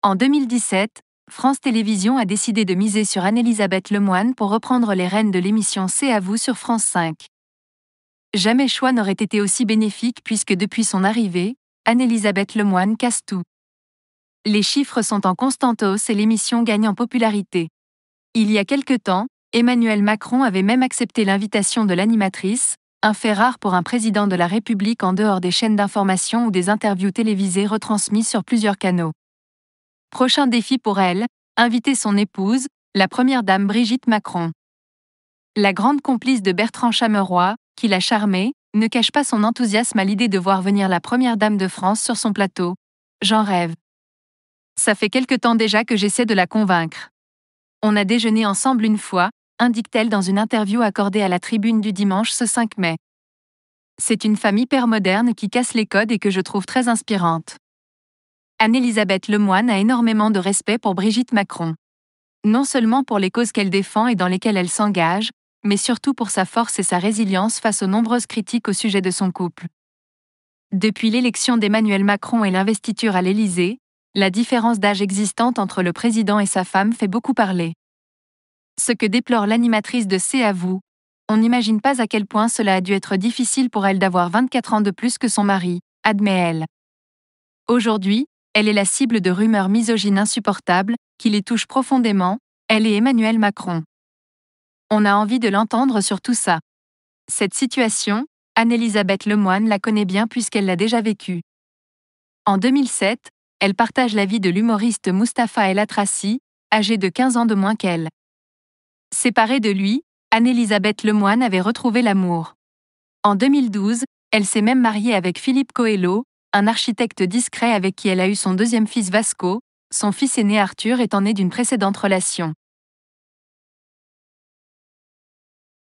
En 2017, France Télévisions a décidé de miser sur Anne-Elisabeth Lemoine pour reprendre les rênes de l'émission C'est à vous sur France 5. Jamais choix n'aurait été aussi bénéfique puisque depuis son arrivée, Anne-Elisabeth Lemoine casse tout. Les chiffres sont en constante hausse et l'émission gagne en popularité. Il y a quelque temps, Emmanuel Macron avait même accepté l'invitation de l'animatrice, un fait rare pour un président de la République en dehors des chaînes d'information ou des interviews télévisées retransmises sur plusieurs canaux. Prochain défi pour elle, inviter son épouse, la première dame Brigitte Macron. La grande complice de Bertrand Chameroy, qui l'a charmée, ne cache pas son enthousiasme à l'idée de voir venir la première dame de France sur son plateau. J'en rêve. Ça fait quelque temps déjà que j'essaie de la convaincre. On a déjeuné ensemble une fois, indique-t-elle dans une interview accordée à la Tribune du dimanche ce 5 mai. C'est une femme hyper moderne qui casse les codes et que je trouve très inspirante. Anne-Elisabeth Lemoine a énormément de respect pour Brigitte Macron. Non seulement pour les causes qu'elle défend et dans lesquelles elle s'engage, mais surtout pour sa force et sa résilience face aux nombreuses critiques au sujet de son couple. Depuis l'élection d'Emmanuel Macron et l'investiture à l'Élysée, la différence d'âge existante entre le président et sa femme fait beaucoup parler. Ce que déplore l'animatrice de C'est à vous, on n'imagine pas à quel point cela a dû être difficile pour elle d'avoir 24 ans de plus que son mari, admet-elle. Aujourd'hui, elle est la cible de rumeurs misogynes insupportables, qui les touchent profondément, elle et Emmanuel Macron. On a envie de l'entendre sur tout ça. Cette situation, Anne-Elisabeth Lemoine la connaît bien puisqu'elle l'a déjà vécue. En 2007, elle partage la vie de l'humoriste Mustapha El Atrassi, âgé de 15 ans de moins qu'elle. Séparée de lui, Anne-Elisabeth Lemoine avait retrouvé l'amour. En 2012, elle s'est même mariée avec Philippe Coelho, un architecte discret avec qui elle a eu son deuxième fils Vasco, son fils aîné Arthur étant né d'une précédente relation.